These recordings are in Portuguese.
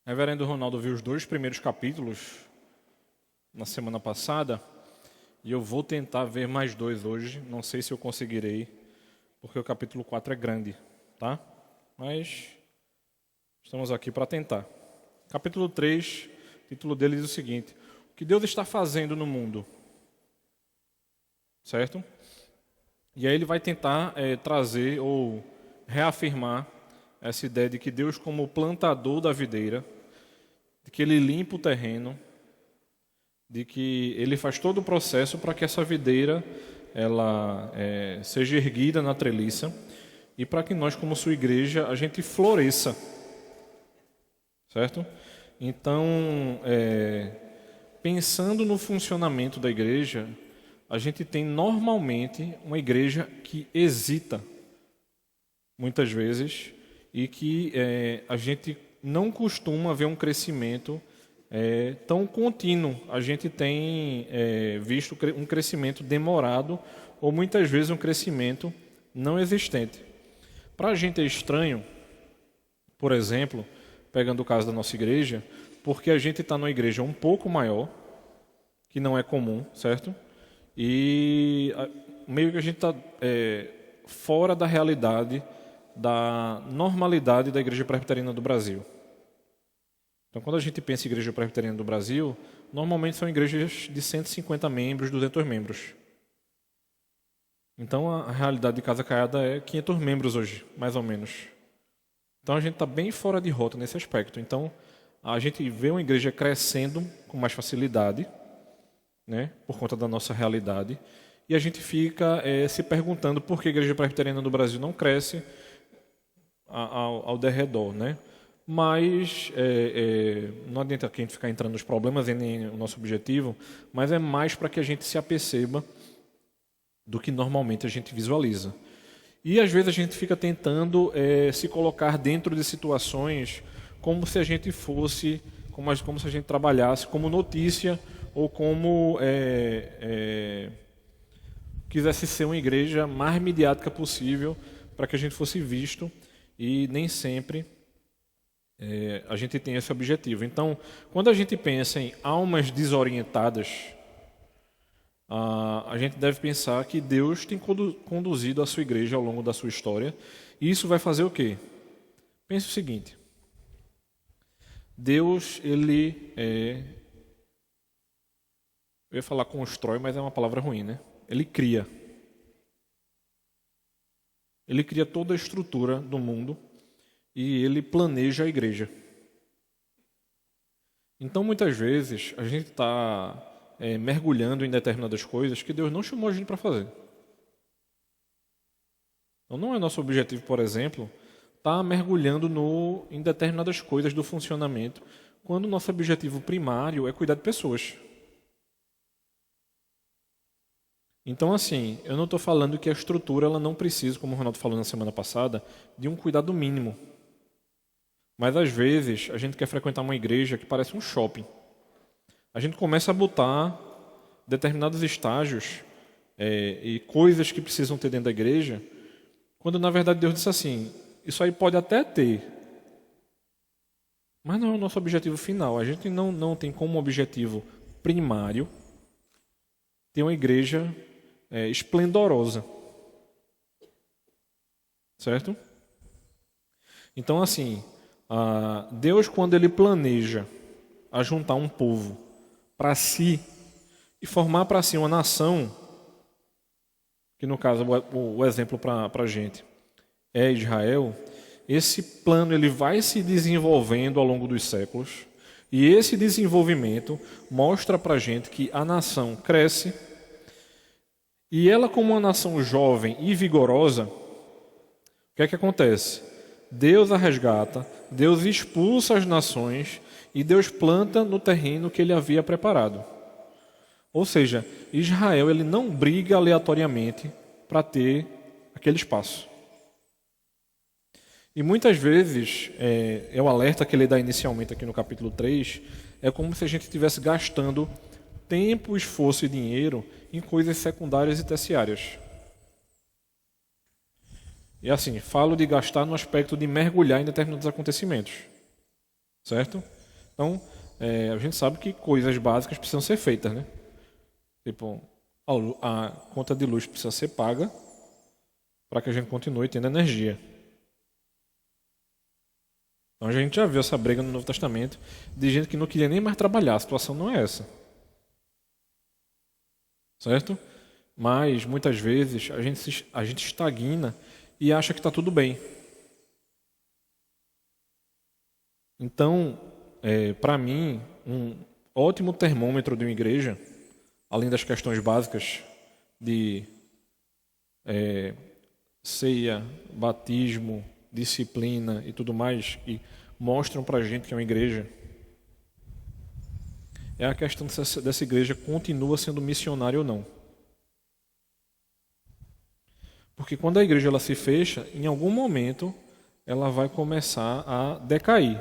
Reverendo Ronaldo viu os 2 primeiros capítulos na semana passada e eu vou tentar ver mais 2 hoje. Não sei se eu conseguirei, porque o capítulo 4 é grande, tá? Mas estamos aqui para tentar. Capítulo 3, o título dele diz o seguinte: o que Deus está fazendo no mundo? Certo? E aí ele vai tentar trazer ou reafirmar essa ideia de que Deus, como plantador da videira, de que ele limpa o terreno, de que ele faz todo o processo para que essa videira ela seja erguida na treliça e para que nós, como sua igreja, a gente floresça, certo? Então, pensando no funcionamento da igreja, a gente tem normalmente uma igreja que hesita, muitas vezes, e que a gente não costuma ver um crescimento tão contínuo. A gente tem visto um crescimento demorado ou muitas vezes um crescimento não existente. Para a gente é estranho, por exemplo, pegando o caso da nossa igreja, porque a gente está numa igreja um pouco maior, que não é comum, certo? E meio que a gente está fora da realidade, da normalidade da Igreja Presbiteriana do Brasil. Então, quando a gente pensa em Igreja Presbiteriana do Brasil, normalmente são igrejas de 150 membros, 200 membros. Então, a realidade de Casa Caiada é 500 membros hoje, mais ou menos. Então, a gente está bem fora de rota nesse aspecto. Então, a gente vê uma igreja crescendo com mais facilidade, né, por conta da nossa realidade, e a gente fica se perguntando por que a Igreja Presbiteriana do Brasil não cresce ao derredor, né? Mas não adianta a gente ficar entrando nos problemas, é nem o nosso objetivo, mas é mais para que a gente se aperceba do que normalmente a gente visualiza. E às vezes a gente fica tentando se colocar dentro de situações como se a gente fosse, como se a gente trabalhasse como notícia ou como quisesse ser uma igreja mais midiática possível para que a gente fosse visto, e nem sempre a gente tem esse objetivo. Então, quando a gente pensa em almas desorientadas, a gente deve pensar que Deus tem conduzido a sua igreja ao longo da sua história, e isso vai fazer o quê? Pense o seguinte: Deus, ele eu ia falar constrói, mas é uma palavra ruim, né? Ele cria. Ele cria toda a estrutura do mundo e ele planeja a igreja. Então, muitas vezes, a gente está mergulhando em determinadas coisas que Deus não chamou a gente para fazer. Então, não é nosso objetivo, por exemplo, estar mergulhando em determinadas coisas do funcionamento, quando o nosso objetivo primário é cuidar de pessoas. Então, assim, eu não estou falando que a estrutura ela não precisa, como o Ronaldo falou na semana passada, de um cuidado mínimo. Mas, às vezes, a gente quer frequentar uma igreja que parece um shopping. A gente começa a botar determinados estágios e coisas que precisam ter dentro da igreja, quando, na verdade, Deus disse assim: isso aí pode até ter, mas não é o nosso objetivo final. A gente não tem como objetivo primário ter uma igreja esplendorosa, certo? Então, assim, Deus, quando ele planeja ajuntar um povo para si e formar para si uma nação, que no caso o exemplo para a gente é Israel, esse plano ele vai se desenvolvendo ao longo dos séculos, e esse desenvolvimento mostra para a gente que a nação cresce, e ela, como uma nação jovem e vigorosa, o que é que acontece? Deus a resgata, Deus expulsa as nações e Deus planta no terreno que ele havia preparado. Ou seja, Israel ele não briga aleatoriamente para ter aquele espaço. E muitas vezes, o alerta que ele dá inicialmente aqui no capítulo 3, é como se a gente estivesse gastando tempo, esforço e dinheiro em coisas secundárias e terciárias. E assim, falo de gastar no aspecto de mergulhar em determinados acontecimentos. certo? Então, a gente sabe que coisas básicas precisam ser feitas, né? Tipo, a conta de luz precisa ser paga para que a gente continue tendo energia. Então a gente já viu essa briga no Novo Testamento de gente que não queria nem mais trabalhar. A situação não é essa. Certo? Mas, muitas vezes, a gente estagna e acha que está tudo bem. Então, para mim, um ótimo termômetro de uma igreja, além das questões básicas de ceia, batismo, disciplina e tudo mais, que mostram para a gente que é uma igreja, é a questão dessa igreja continua sendo missionária ou não. Porque quando a igreja ela se fecha, em algum momento ela vai começar a decair.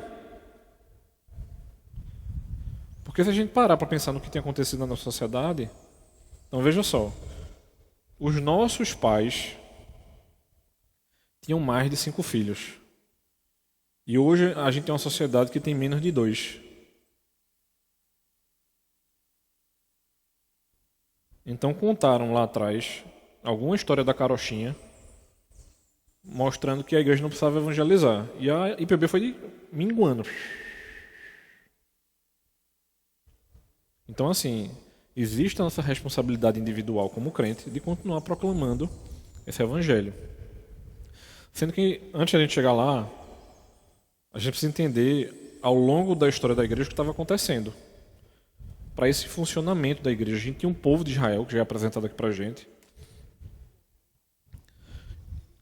Porque se a gente parar para pensar no que tem acontecido na nossa sociedade, então veja só, os nossos pais tinham mais de 5 filhos. E hoje a gente tem uma sociedade que tem menos de 2. Então contaram lá atrás alguma história da carochinha mostrando que a igreja não precisava evangelizar. E a IPB foi minguando. Então, assim, existe a nossa responsabilidade individual como crente de continuar proclamando esse evangelho. Sendo que, antes de a gente chegar lá, a gente precisa entender, ao longo da história da igreja, o que estava acontecendo. Para esse funcionamento da igreja, a gente tinha um povo de Israel, que já é apresentado aqui para a gente.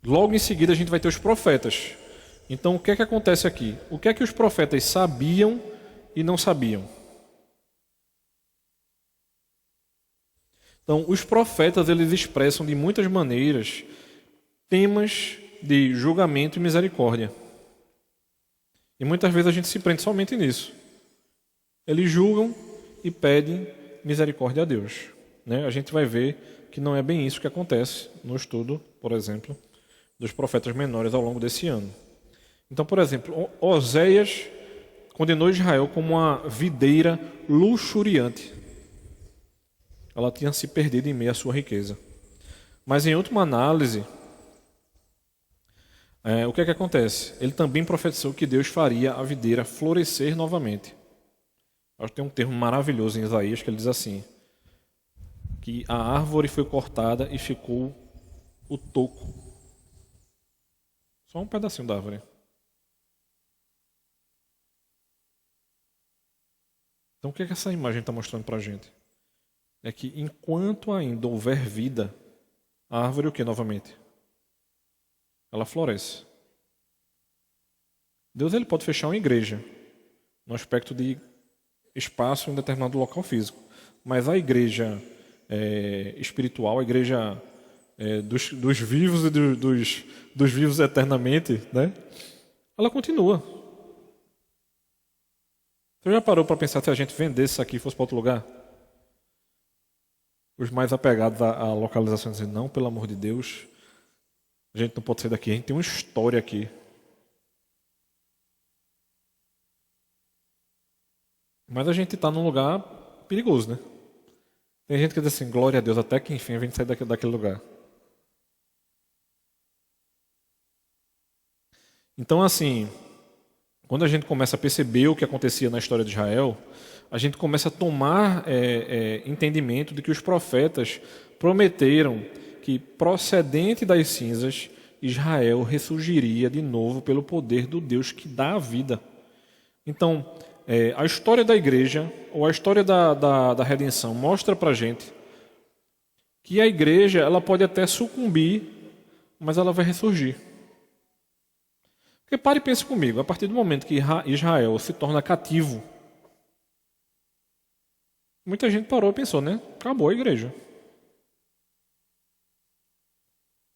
Logo em seguida, a gente vai ter os profetas. Então, o que é que acontece aqui? O que é que os profetas sabiam e não sabiam? Então, os profetas, eles expressam de muitas maneiras temas de julgamento e misericórdia. E muitas vezes a gente se prende somente nisso. Eles julgam e pedem misericórdia a Deus. Né? A gente vai ver que não é bem isso que acontece no estudo, por exemplo, dos profetas menores ao longo desse ano. Então, por exemplo, Oséias condenou Israel como uma videira luxuriante. Ela tinha se perdido em meio à sua riqueza. Mas em última análise, o que é que acontece? Ele também profetizou que Deus faria a videira florescer novamente. Acho que tem um termo maravilhoso em Isaías que ele diz assim, que a árvore foi cortada e ficou o toco. Só um pedacinho da árvore. Então o que é que essa imagem está mostrando para a gente? É que enquanto ainda houver vida, a árvore o que novamente? Ela floresce. Deus ele pode fechar uma igreja no aspecto de espaço em determinado local físico, mas a igreja espiritual, a igreja dos vivos e dos vivos eternamente, né? Ela continua. Você já parou para pensar se a gente vendesse isso aqui e fosse para outro lugar? Os mais apegados à localização dizem, não, pelo amor de Deus, a gente não pode sair daqui, a gente tem uma história aqui. Mas a gente está num lugar perigoso, né? Tem gente que diz assim, glória a Deus, até que enfim a gente sai daquele lugar. Então, assim, quando a gente começa a perceber o que acontecia na história de Israel, a gente começa a tomar entendimento de que os profetas prometeram que, procedente das cinzas, Israel ressurgiria de novo pelo poder do Deus que dá a vida. Então, a história da igreja, ou a história da redenção, mostra para a gente que a igreja ela pode até sucumbir, mas ela vai ressurgir. Porque pare e pense comigo, a partir do momento que Israel se torna cativo, muita gente parou e pensou, né? Acabou a igreja.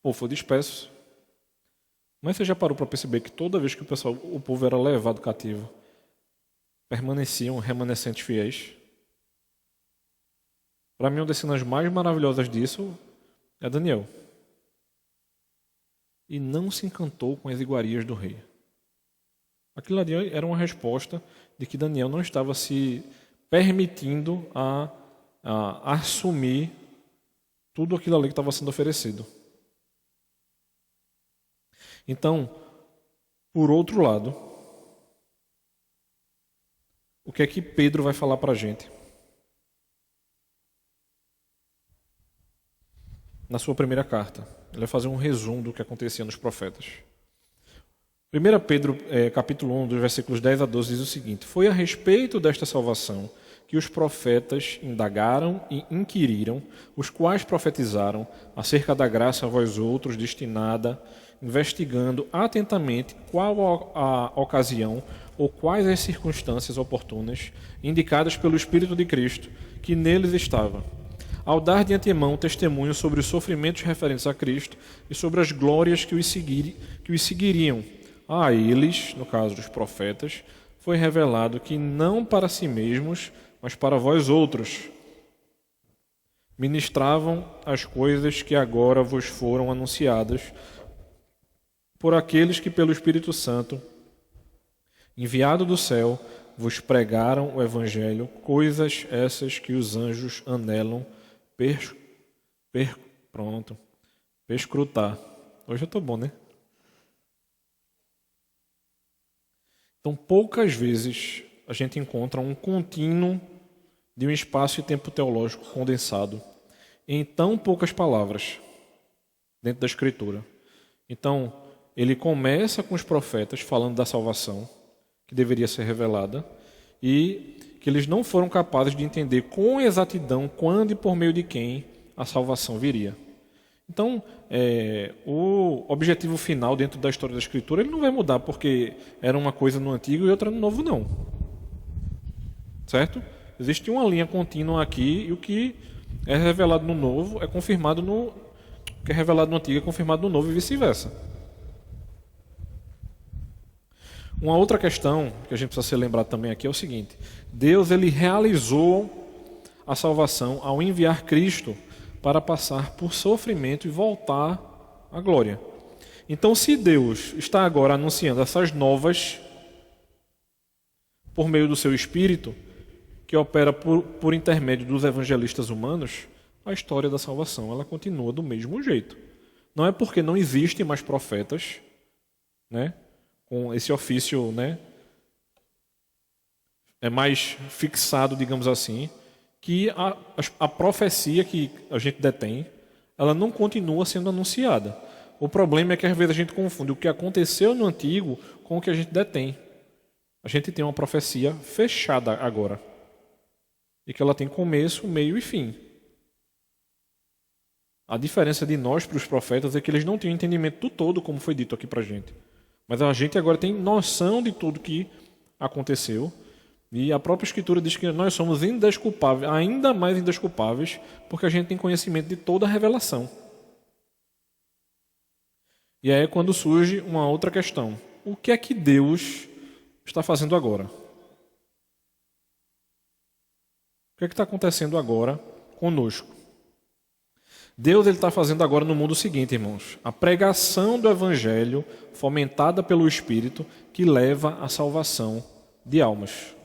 Ou foi disperso. Mas você já parou para perceber que toda vez que o povo era levado cativo, permaneciam remanescentes fiéis? Para mim, uma das cenas mais maravilhosas disso é Daniel. E não se encantou com as iguarias do rei. Aquilo ali era uma resposta de que Daniel não estava se permitindo a assumir tudo aquilo ali que estava sendo oferecido. Então, por outro lado, o que é que Pedro vai falar para a gente? Na sua primeira carta, ele vai fazer um resumo do que acontecia nos profetas. 1 Pedro, capítulo 1, dos versículos 10 a 12, diz o seguinte: Foi a respeito desta salvação que os profetas indagaram e inquiriram, os quais profetizaram acerca da graça a vós outros destinada, investigando atentamente qual a ocasião ou quais as circunstâncias oportunas indicadas pelo Espírito de Cristo, que neles estava, ao dar de antemão testemunho sobre os sofrimentos referentes a Cristo e sobre as glórias que os seguiriam. A eles, no caso dos profetas, foi revelado que não para si mesmos, mas para vós outros, ministravam as coisas que agora vos foram anunciadas por aqueles que pelo Espírito Santo, enviado do céu, vos pregaram o Evangelho, coisas essas que os anjos anelam perscrutar. Hoje eu estou bom, né? Então, poucas vezes a gente encontra um contínuo de um espaço e tempo teológico condensado em tão poucas palavras dentro da Escritura. Então, ele começa com os profetas falando da salvação que deveria ser revelada e que eles não foram capazes de entender com exatidão quando e por meio de quem a salvação viria. Então, o objetivo final dentro da história da Escritura ele não vai mudar porque era uma coisa no Antigo e outra no Novo, não. Certo? Existe uma linha contínua aqui e o que é revelado no Novo é confirmado no... O que é revelado no Antigo é confirmado no Novo e vice-versa. Uma outra questão que a gente precisa ser lembrado também aqui é o seguinte: Deus ele realizou a salvação ao enviar Cristo para passar por sofrimento e voltar à glória. Então, se Deus está agora anunciando essas novas por meio do seu Espírito, que opera por intermédio dos evangelistas humanos, a história da salvação ela continua do mesmo jeito. Não é porque não existem mais profetas, né, com esse ofício, né, é mais fixado, digamos assim, que a profecia que a gente detém, ela não continua sendo anunciada. O problema é que às vezes a gente confunde o que aconteceu no Antigo com o que a gente detém. A gente tem uma profecia fechada agora. E que ela tem começo, meio e fim. A diferença de nós para os profetas é que eles não têm o entendimento do todo, como foi dito aqui para a gente. Mas a gente agora tem noção de tudo que aconteceu. E a própria Escritura diz que nós somos indesculpáveis, ainda mais indesculpáveis, porque a gente tem conhecimento de toda a revelação. E aí é quando surge uma outra questão. O que é que Deus está fazendo agora? O que é que está acontecendo agora conosco? Deus está fazendo agora no mundo o seguinte, irmãos: a pregação do Evangelho fomentada pelo Espírito que leva à salvação de almas.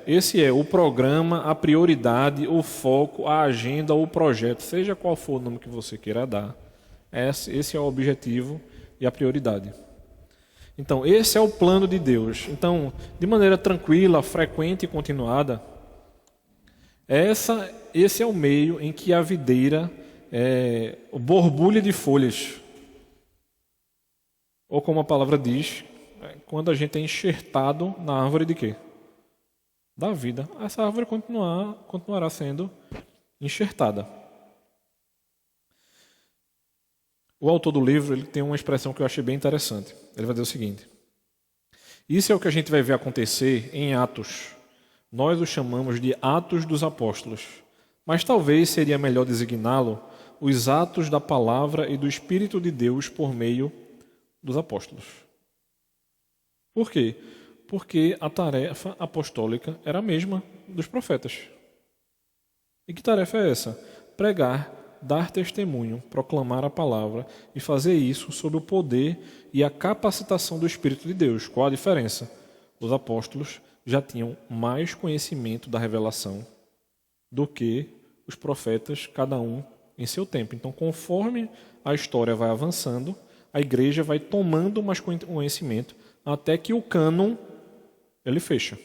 Esse é o programa, a prioridade, o foco, a agenda, o projeto, seja qual for o nome que você queira dar. Esse é o objetivo e a prioridade. Então, esse é o plano de Deus. Então, de maneira tranquila, frequente e continuada, esse é o meio em que a videira borbulha de folhas. Ou como a palavra diz, quando a gente é enxertado na árvore de quê? Da vida. Essa árvore continuará sendo enxertada. O autor do livro ele tem uma expressão que eu achei bem interessante. Ele vai dizer o seguinte: isso é o que a gente vai ver acontecer em Atos. Nós o chamamos de Atos dos Apóstolos, mas talvez seria melhor designá-lo os Atos da Palavra e do Espírito de Deus por meio dos apóstolos. Por quê? Porque a tarefa apostólica era a mesma dos profetas. E que tarefa é essa? Pregar dar testemunho, proclamar a palavra e fazer isso sob o poder e a capacitação do Espírito de Deus. Qual a diferença? Os apóstolos já tinham mais conhecimento da revelação do que os profetas, cada um em seu tempo. Então, conforme a história vai avançando, a igreja vai tomando mais conhecimento até que o cânon ele fecha.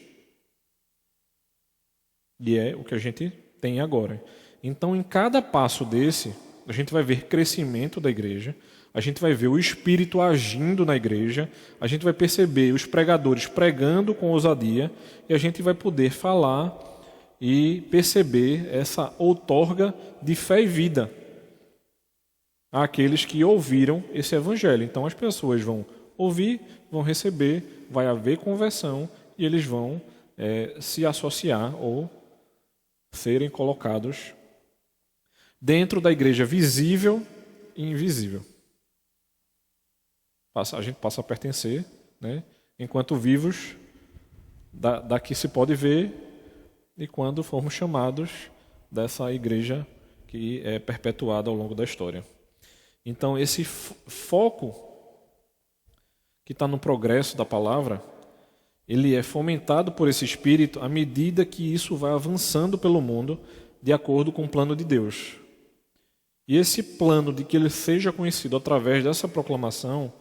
E é o que a gente tem agora. Então, em cada passo desse, a gente vai ver crescimento da igreja, a gente vai ver o Espírito agindo na igreja, a gente vai perceber os pregadores pregando com ousadia e a gente vai poder falar e perceber essa outorga de fé e vida àqueles que ouviram esse evangelho. Então, as pessoas vão ouvir, vão receber, vai haver conversão e eles vão se associar ou serem colocados dentro da igreja visível e invisível. A gente passa a pertencer, né? Enquanto vivos, daqui se pode ver, e quando formos chamados dessa igreja que é perpetuada ao longo da história. Então, esse foco que está no progresso da palavra, ele é fomentado por esse Espírito à medida que isso vai avançando pelo mundo de acordo com o plano de Deus. E esse plano de que ele seja conhecido através dessa proclamação,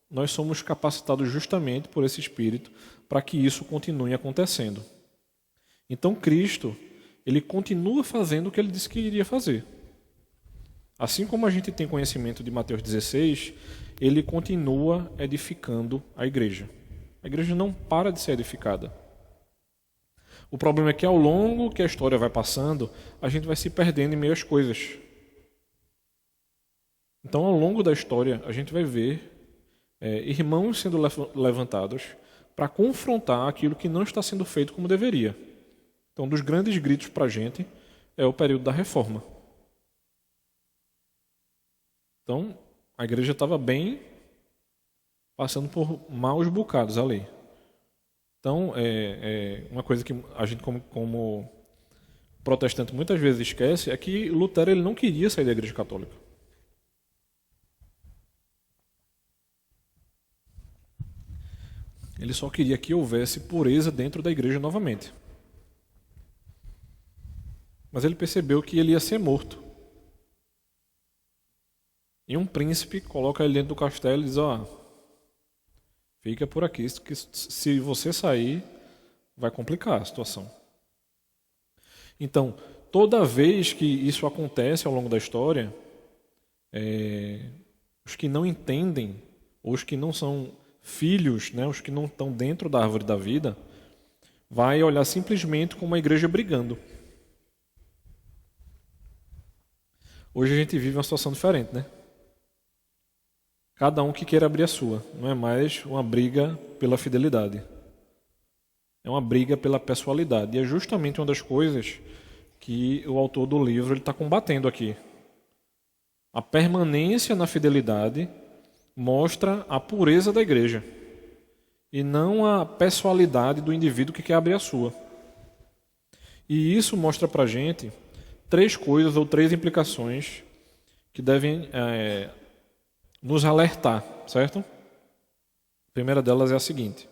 nós somos capacitados justamente por esse Espírito para que isso continue acontecendo. Então Cristo, ele continua fazendo o que ele disse que iria fazer. Assim como a gente tem conhecimento de Mateus 16, ele continua edificando a igreja. A igreja não para de ser edificada. O problema é que ao longo que a história vai passando, a gente vai se perdendo em meio às coisas. Então, ao longo da história, a gente vai ver irmãos sendo levantados para confrontar aquilo que não está sendo feito como deveria. Então, um dos grandes gritos para a gente é o período da reforma. Então, a igreja estava bem passando por maus bocados ali. Então, uma coisa que a gente, como protestante, muitas vezes esquece é que Lutero ele não queria sair da igreja católica. Ele só queria que houvesse pureza dentro da igreja novamente. Mas ele percebeu que ele ia ser morto. E um príncipe coloca ele dentro do castelo e diz, fica por aqui, que se você sair, vai complicar a situação. Então, toda vez que isso acontece ao longo da história, os que não entendem, ou os que não são filhos, né, os que não estão dentro da árvore da vida, vai olhar simplesmente como uma igreja brigando. Hoje a gente vive uma situação diferente, né? Cada um que queira abrir a sua. Não é mais uma briga pela fidelidade. É uma briga pela pessoalidade. E é justamente uma das coisas que o autor do livro está combatendo aqui. A permanência na fidelidade mostra a pureza da igreja. E não a pessoalidade do indivíduo que quer abrir a sua. E isso mostra para a gente 3 coisas ou 3 implicações que devem nos alertar, certo? A primeira delas é a seguinte.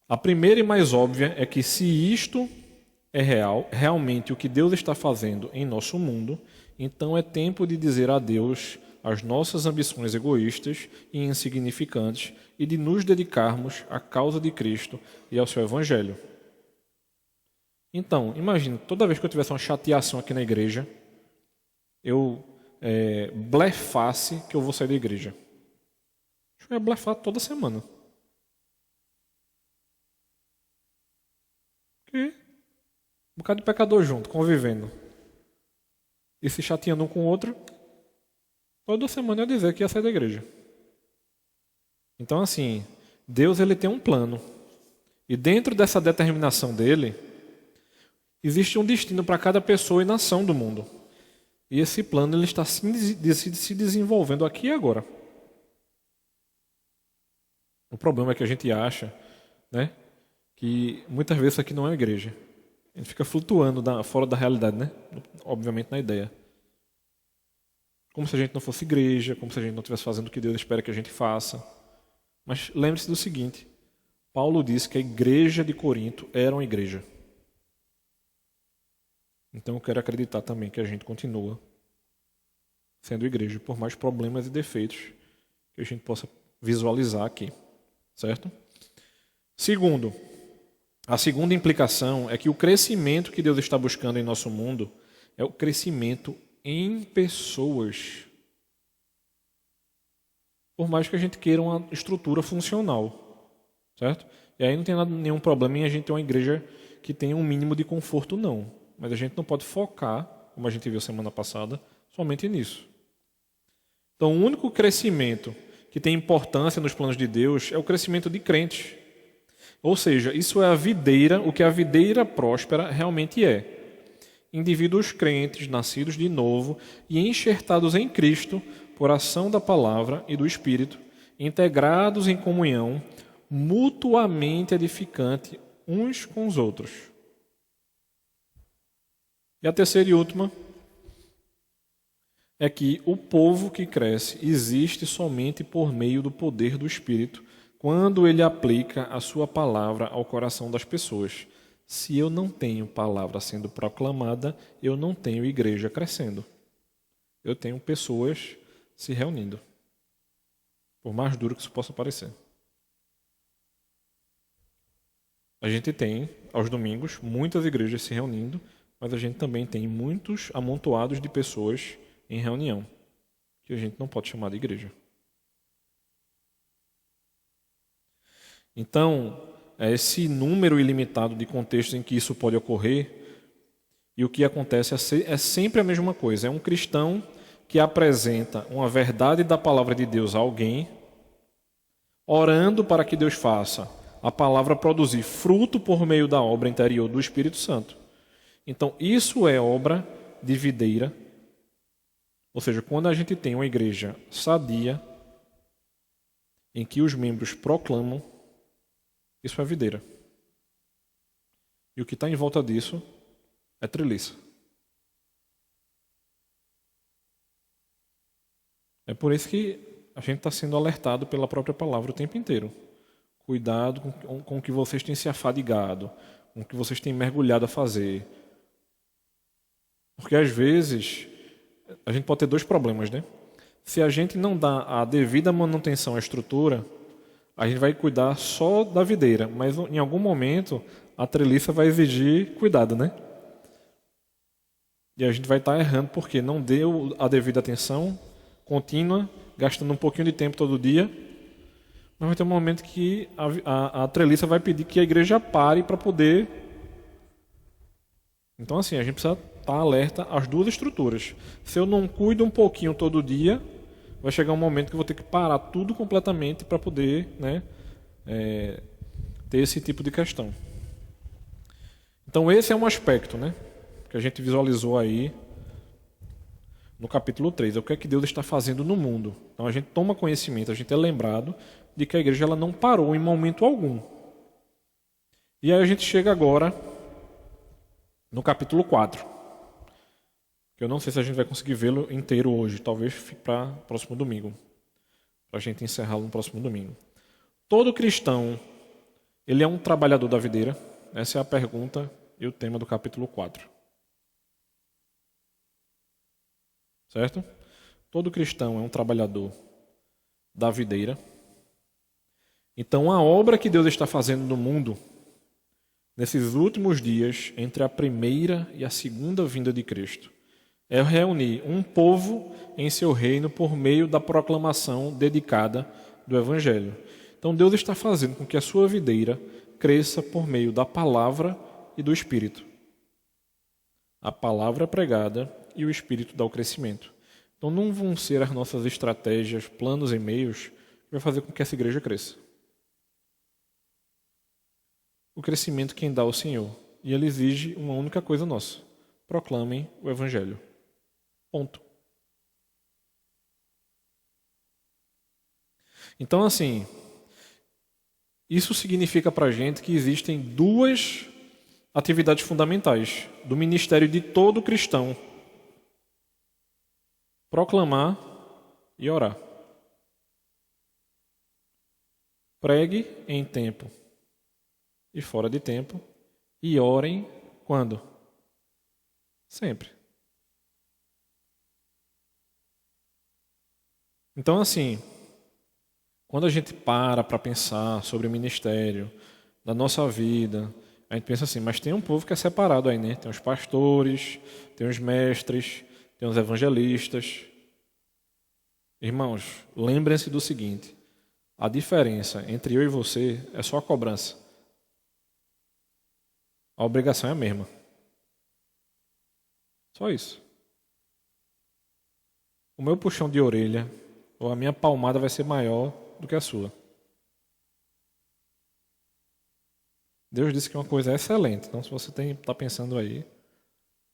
A primeira e mais óbvia é que se isto é realmente o que Deus está fazendo em nosso mundo, então é tempo de dizer adeus às nossas ambições egoístas e insignificantes e de nos dedicarmos à causa de Cristo e ao seu Evangelho. Então, imagine, toda vez que eu tivesse uma chateação aqui na igreja, eu blefasse que eu vou sair da igreja. Eu ia blefar toda semana. Porque um bocado de pecador junto, convivendo. E se chateando um com o outro, toda semana eu ia dizer que ia sair da igreja. Então, assim, Deus ele tem um plano. E dentro dessa determinação dele, existe um destino para cada pessoa e nação do mundo. E esse plano ele está se desenvolvendo aqui e agora. O problema é que a gente acha, né, que muitas vezes isso aqui não é uma igreja. A gente fica flutuando fora da realidade, né? Obviamente na ideia. como se a gente não fosse igreja, como se a gente não estivesse fazendo o que Deus espera que a gente faça. Mas lembre-se do seguinte, Paulo disse que a igreja de Corinto era uma igreja. Então eu quero acreditar também que a gente continua sendo igreja, por mais problemas e defeitos que a gente possa visualizar aqui, certo? Segundo, a segunda implicação é que o crescimento que Deus está buscando em nosso mundo é o crescimento em pessoas. Por mais que a gente queira uma estrutura funcional, certo? E aí não tem nenhum problema em a gente ter uma igreja que tenha um mínimo de conforto, não. Mas a gente não pode focar, como a gente viu semana passada, somente nisso. Então, o único crescimento que tem importância nos planos de Deus é o crescimento de crentes. Ou seja, isso é a videira, o que a videira próspera realmente é. Indivíduos crentes, nascidos de novo e enxertados em Cristo por ação da palavra e do Espírito, integrados em comunhão, mutuamente edificante uns com os outros. E a terceira e última é que o povo que cresce existe somente por meio do poder do Espírito, quando ele aplica a sua palavra ao coração das pessoas. Se eu não tenho palavra sendo proclamada, eu não tenho igreja crescendo. Eu tenho pessoas se reunindo, por mais duro que isso possa parecer. A gente tem, aos domingos, muitas igrejas se reunindo, mas a gente também tem muitos amontoados de pessoas em reunião, que a gente não pode chamar de igreja. Então, esse número ilimitado de contextos em que isso pode ocorrer, e o que acontece é sempre a mesma coisa. É um cristão que apresenta uma verdade da palavra de Deus a alguém, orando para que Deus faça a palavra produzir fruto por meio da obra interior do Espírito Santo. Então, isso é obra de videira. Ou seja, quando a gente tem uma igreja sadia, em que os membros proclamam, isso é videira. E o que está em volta disso é treliça. É por isso que a gente está sendo alertado pela própria palavra o tempo inteiro. Cuidado com o que vocês têm se afadigado, com o que vocês têm mergulhado a fazer. Porque às vezes a gente pode ter dois problemas, né? Se a gente não dá a devida manutenção à estrutura, a gente vai cuidar só da videira, mas em algum momento a treliça vai exigir cuidado, né? E a gente vai estar errando porque não deu a devida atenção contínua, gastando um pouquinho de tempo todo dia, mas vai ter um momento que a treliça vai pedir que a igreja pare para poder... Então assim, a gente precisa estar alerta às duas estruturas. Se eu não cuido um pouquinho todo dia, vai chegar um momento que eu vou ter que parar tudo completamente para poder, né, ter esse tipo de questão. Então esse é um aspecto, né, que a gente visualizou aí no capítulo 3. É o que é que Deus está fazendo no mundo. Então a gente toma conhecimento, a gente é lembrado de que a igreja ela não parou em momento algum. E aí a gente chega agora no capítulo 4. Que eu não sei se a gente vai conseguir vê-lo inteiro hoje. Talvez fique para o próximo domingo. Para a gente encerrá-lo no próximo domingo. Todo cristão, ele é um trabalhador da videira? Essa é a pergunta e o tema do capítulo 4. Certo? Todo cristão é um trabalhador da videira. Então, a obra que Deus está fazendo no mundo, nesses últimos dias, entre a primeira e a segunda vinda de Cristo, é reunir um povo em seu reino por meio da proclamação dedicada do Evangelho. Então, Deus está fazendo com que a sua videira cresça por meio da palavra e do Espírito. A palavra pregada e o Espírito dá o crescimento. Então, não vão ser as nossas estratégias, planos e meios que vai fazer com que essa igreja cresça. O crescimento quem dá é o Senhor. E Ele exige uma única coisa nossa. Proclamem o Evangelho. Ponto. Então, assim, isso significa para a gente que existem duas atividades fundamentais do ministério de todo cristão. proclamar e orar. Pregue em tempo e fora de tempo, e orem quando? Sempre. Então, assim, quando a gente para pensar sobre o ministério, da nossa vida, a gente pensa assim, mas tem um povo que é separado aí, né? Tem os pastores, tem os mestres, tem os evangelistas. Irmãos, lembrem-se do seguinte, a diferença entre eu e você é só a cobrança. A obrigação é a mesma. Só isso. O meu puxão de orelha ou a minha palmada vai ser maior do que a sua. Deus disse que uma coisa é excelente. Então, se você está pensando aí,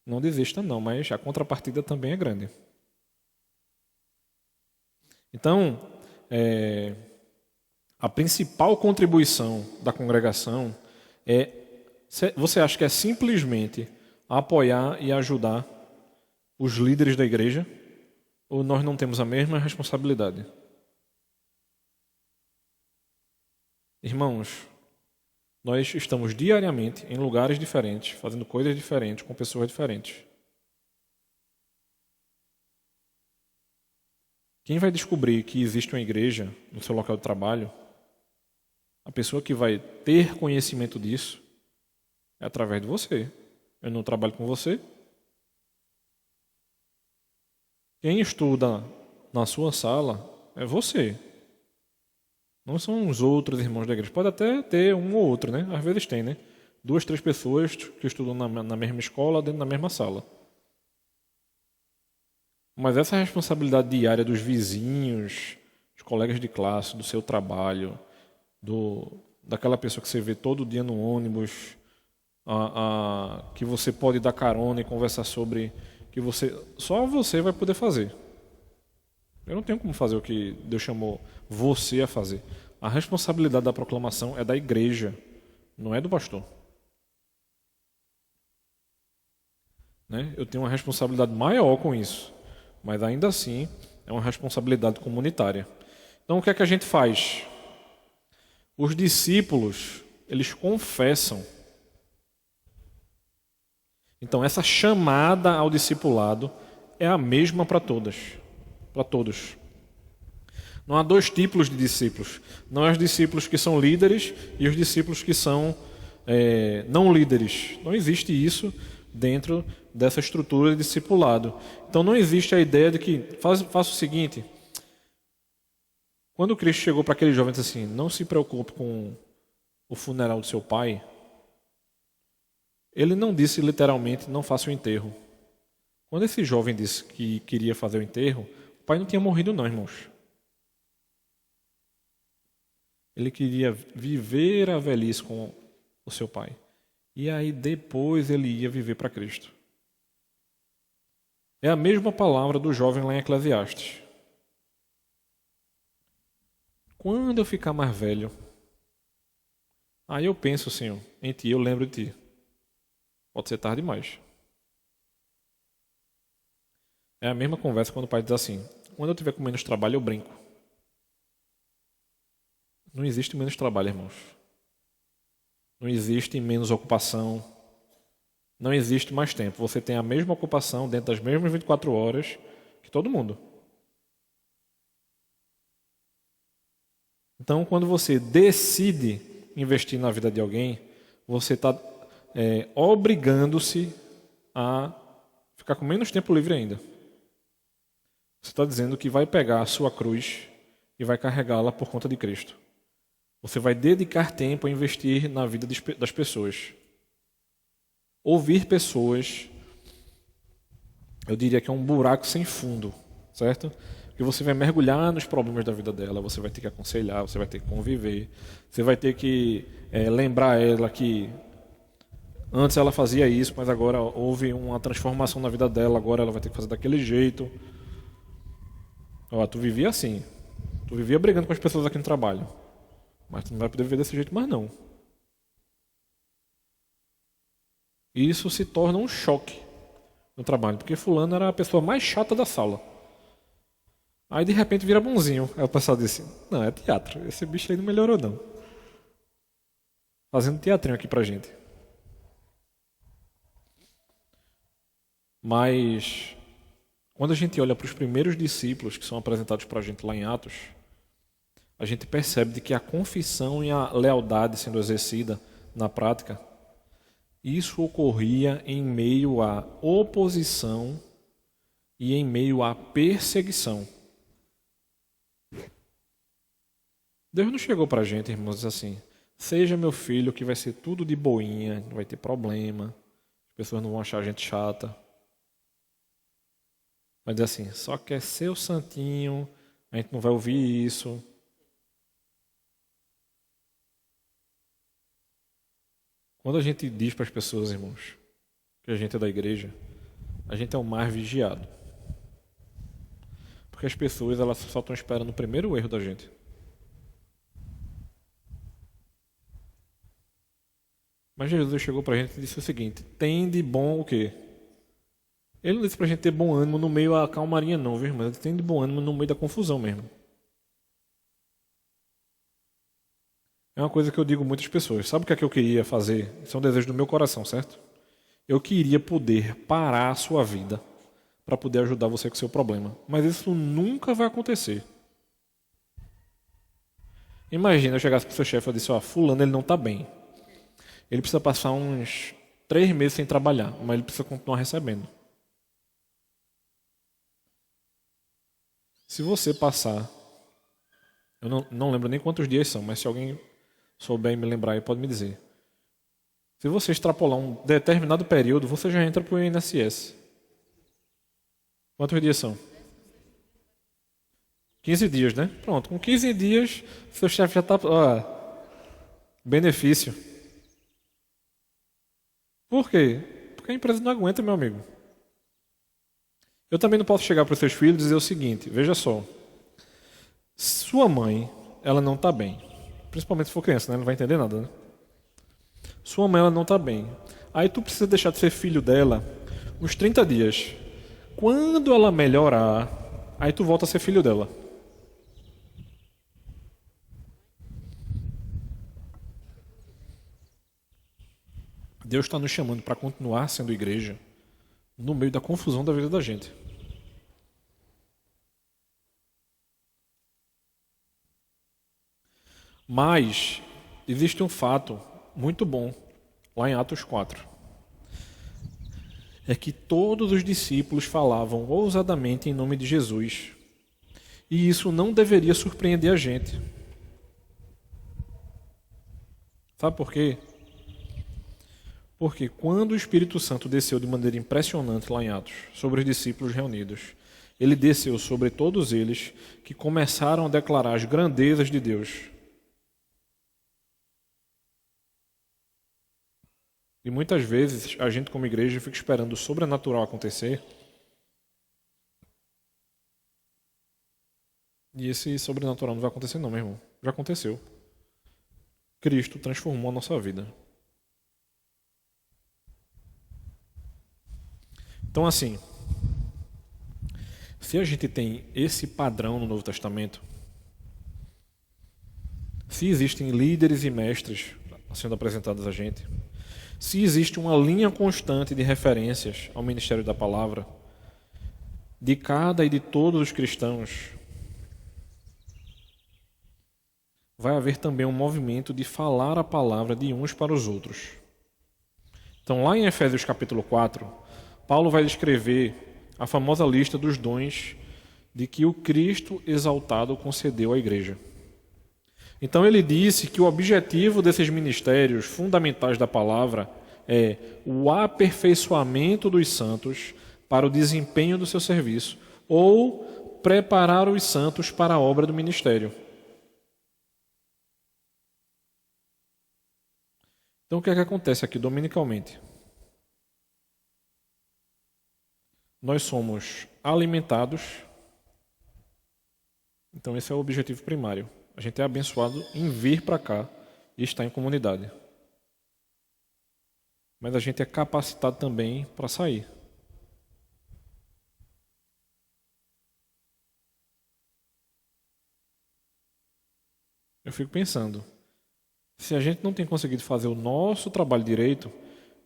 não desista não, mas a contrapartida também é grande. Então, a principal contribuição da congregação é, você acha que é simplesmente apoiar e ajudar os líderes da igreja? Ou nós não temos a mesma responsabilidade? Irmãos, nós estamos diariamente em lugares diferentes, fazendo coisas diferentes, com pessoas diferentes. Quem vai descobrir que existe uma igreja no seu local de trabalho, a pessoa que vai ter conhecimento disso, é através de você. Eu não trabalho com você. Quem estuda na sua sala é você. Não são os outros irmãos da igreja. Pode até ter um ou outro, né? Às vezes tem, né? 2, 3 pessoas que estudam na mesma escola, dentro da mesma sala. Mas essa responsabilidade diária dos vizinhos, dos colegas de classe, do seu trabalho, daquela pessoa que você vê todo dia no ônibus, que você pode dar carona e conversar sobre, que só você vai poder fazer. Eu não tenho como fazer o que Deus chamou você a fazer. A responsabilidade da proclamação é da igreja, não é do pastor. Né? Eu tenho uma responsabilidade maior com isso, mas ainda assim é uma responsabilidade comunitária. Então o que é que a gente faz? Os discípulos, eles confessam. Então essa chamada ao discipulado é a mesma para todos. Não há 2 tipos de discípulos. Não há os discípulos que são líderes e os discípulos que são não líderes. Não existe isso dentro dessa estrutura de discipulado. Então não existe a ideia de que faça o seguinte. Quando Cristo chegou para aquele jovem e disse assim, não se preocupe com o funeral do seu pai, ele não disse literalmente, não faça o enterro. Quando esse jovem disse que queria fazer o enterro, o pai não tinha morrido não, irmãos. Ele queria viver a velhice com o seu pai. E aí depois ele ia viver para Cristo. É a mesma palavra do jovem lá em Eclesiastes. Quando eu ficar mais velho, aí eu penso, Senhor, em Ti, eu lembro de Ti. Pode ser tarde demais. É a mesma conversa quando o pai diz assim, quando eu tiver com menos trabalho, eu brinco. Não existe menos trabalho, irmãos. Não existe menos ocupação. Não existe mais tempo. Você tem a mesma ocupação dentro das mesmas 24 horas que todo mundo. Então, quando você decide investir na vida de alguém, você está obrigando-se a ficar com menos tempo livre ainda. Você está dizendo que vai pegar a sua cruz e vai carregá-la por conta de Cristo. Você vai dedicar tempo a investir na vida das pessoas. Ouvir pessoas, eu diria que é um buraco sem fundo, certo? Porque você vai mergulhar nos problemas da vida dela, você vai ter que aconselhar, você vai ter que conviver, você vai ter que lembrar ela que antes ela fazia isso, mas agora houve uma transformação na vida dela, agora ela vai ter que fazer daquele jeito. Ó, tu vivia assim, tu vivia brigando com as pessoas aqui no trabalho, mas tu não vai poder viver desse jeito mais não. Isso se torna um choque no trabalho, porque fulano era a pessoa mais chata da sala. Aí de repente vira bonzinho. Aí o pessoal disse, não, é teatro. Esse bicho aí não melhorou não. Fazendo teatrinho aqui pra gente. Mas quando a gente olha para os primeiros discípulos que são apresentados para a gente lá em Atos, a gente percebe de que a confissão e a lealdade sendo exercida na prática, isso ocorria em meio à oposição e em meio à perseguição. Deus não chegou para a gente, irmãos, assim, seja meu filho que vai ser tudo de boinha, não vai ter problema, as pessoas não vão achar a gente chata. Vai dizer assim, só quer ser o santinho, a gente não vai ouvir isso. Quando a gente diz para as pessoas, irmãos, que a gente é da igreja, a gente é o mais vigiado. Porque as pessoas elas só estão esperando o primeiro erro da gente. Mas Jesus chegou para a gente e disse o seguinte, tem de bom o quê? Ele não disse para a gente ter bom ânimo no meio da calmaria não, viu, irmão? Ele tem de bom ânimo no meio da confusão mesmo. É uma coisa que eu digo a muitas pessoas. Sabe o que é que eu queria fazer? Isso é um desejo do meu coração, certo? Eu queria poder parar a sua vida para poder ajudar você com o seu problema. Mas isso nunca vai acontecer. Imagina eu chegasse para o seu chefe e disse, ó, fulano ele não está bem. Ele precisa passar uns 3 meses sem trabalhar, mas ele precisa continuar recebendo. Se você passar, eu não lembro nem quantos dias são, mas se alguém souber me lembrar aí, pode me dizer. Se você extrapolar um determinado período, você já entra para o INSS. Quantos dias são? 15 dias, né? Pronto, com 15 dias, seu chefe já está... benefício. Por quê? Porque a empresa não aguenta, meu amigo. Eu também não posso chegar para os seus filhos e dizer o seguinte, veja só, sua mãe, ela não está bem. Principalmente se for criança, né? Ela não vai entender nada, né? Sua mãe, ela não está bem. Aí tu precisa deixar de ser filho dela uns 30 dias. Quando ela melhorar, aí tu volta a ser filho dela. Deus está nos chamando para continuar sendo igreja no meio da confusão da vida da gente. Mas existe um fato muito bom lá em Atos 4. É que todos os discípulos falavam ousadamente em nome de Jesus. E isso não deveria surpreender a gente. Sabe por quê? Porque quando o Espírito Santo desceu de maneira impressionante lá em Atos, sobre os discípulos reunidos, ele desceu sobre todos eles que começaram a declarar as grandezas de Deus. E muitas vezes a gente como igreja fica esperando o sobrenatural acontecer. E esse sobrenatural não vai acontecer não, meu irmão. Já aconteceu. Cristo transformou a nossa vida. Então, assim, se a gente tem esse padrão no Novo Testamento, se existem líderes e mestres sendo apresentados a gente, se existe uma linha constante de referências ao ministério da palavra, de cada e de todos os cristãos, vai haver também um movimento de falar a palavra de uns para os outros. Então, lá em Efésios capítulo 4, Paulo vai descrever a famosa lista dos dons de que o Cristo exaltado concedeu à igreja. Então ele disse que o objetivo desses ministérios fundamentais da palavra é o aperfeiçoamento dos santos para o desempenho do seu serviço ou preparar os santos para a obra do ministério. Então o que é que acontece aqui dominicalmente? Nós somos alimentados, então esse é o objetivo primário. A gente é abençoado em vir para cá e estar em comunidade. Mas a gente é capacitado também para sair. eu fico pensando, se a gente não tem conseguido fazer o nosso trabalho direito,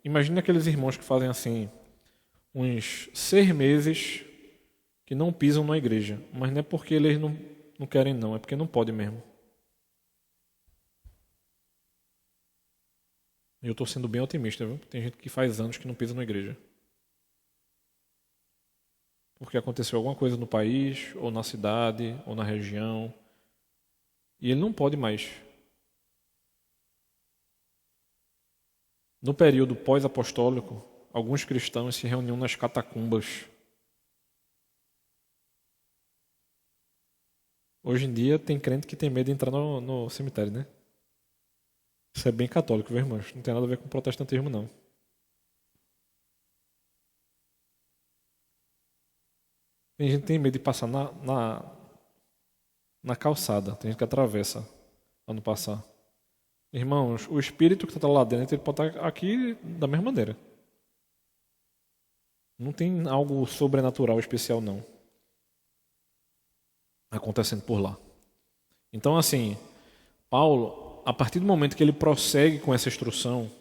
imagine aqueles irmãos que fazem assim, uns 6 meses que não pisam na igreja. Mas não é porque eles não querem não, é porque não pode mesmo. E eu estou sendo bem otimista, viu? Tem gente que faz anos que não pisa na igreja. Porque aconteceu alguma coisa no país, ou na cidade, ou na região. E ele não pode mais. No período pós-apostólico, alguns cristãos se reuniam nas catacumbas. Hoje em dia tem crente que tem medo de entrar no cemitério, né? Isso é bem católico, viu, irmãos? Não tem nada a ver com protestantismo, não. Tem gente que tem medo de passar na calçada. Tem gente que atravessa para não passar. Irmãos, o espírito que está lá dentro, ele pode estar aqui da mesma maneira. Não tem algo sobrenatural especial, não, acontecendo por lá. Então, assim, Paulo, a partir do momento que ele prossegue com essa instrução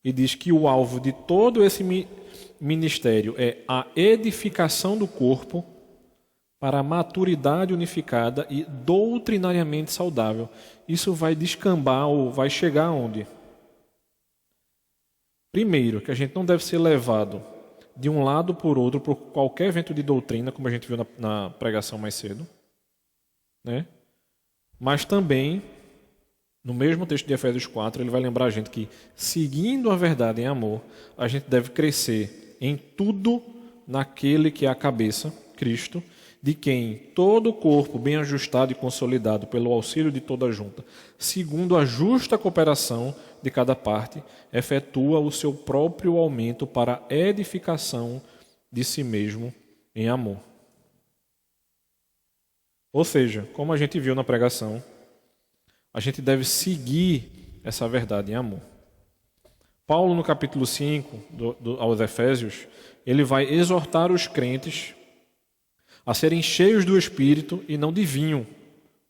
e diz que o alvo de todo esse ministério é a edificação do corpo para a maturidade unificada e doutrinariamente saudável. Isso vai descambar ou vai chegar aonde? Primeiro, que a gente não deve ser levado de um lado por outro por qualquer vento de doutrina, como a gente viu na pregação mais cedo, né? Mas também, no mesmo texto de Efésios 4, ele vai lembrar a gente que, seguindo a verdade em amor, a gente deve crescer em tudo naquele que é a cabeça, Cristo, de quem todo o corpo, bem ajustado e consolidado pelo auxílio de toda a junta, segundo a justa cooperação de cada parte, efetua o seu próprio aumento para a edificação de si mesmo em amor. Ou seja, como a gente viu na pregação, a gente deve seguir essa verdade em amor. Paulo, no capítulo 5 aos Efésios, ele vai exortar os crentes a serem cheios do Espírito e não de vinho.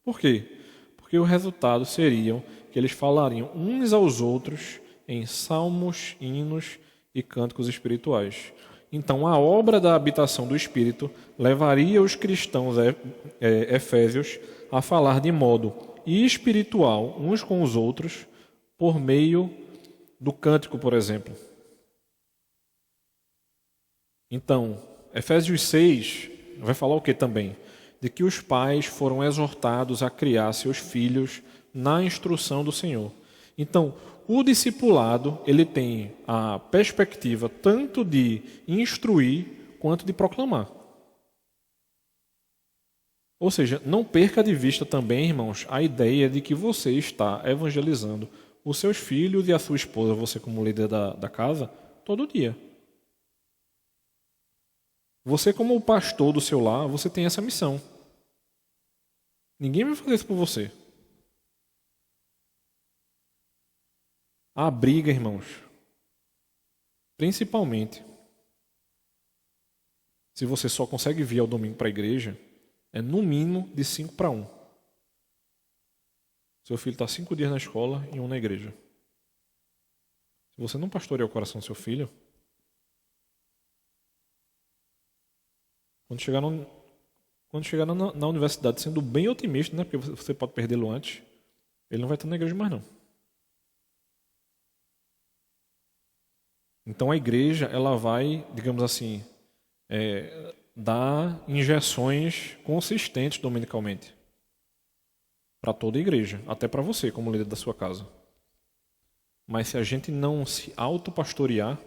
Por quê? Porque o resultado seria que eles falariam uns aos outros em salmos, hinos e cânticos espirituais. Então, a obra da habitação do Espírito levaria os cristãos efésios a falar de modo espiritual uns com os outros por meio do cântico, por exemplo. Então, Efésios 6 vai falar o que também? De que os pais foram exortados a criar seus filhos na instrução do Senhor. Então, o discipulado, ele tem a perspectiva tanto de instruir quanto de proclamar. Ou seja, não perca de vista também, irmãos, a ideia de que você está evangelizando os seus filhos e a sua esposa, você como líder da casa, todo dia. Você como o pastor do seu lar, você tem essa missão. Ninguém vai fazer isso por você. A briga, irmãos, principalmente, se você só consegue vir ao domingo para a igreja, é no mínimo de 5-1. Seu filho está 5 dias na escola e 1 na igreja. Se você não pastorear o coração do seu filho, quando chegar na universidade sendo bem otimista, né, porque você pode perdê-lo antes, ele não vai estar na igreja mais não. Então a igreja, ela vai, digamos assim, dar injeções consistentes dominicalmente para toda a igreja, até para você como líder da sua casa. Mas se a gente não se autopastorear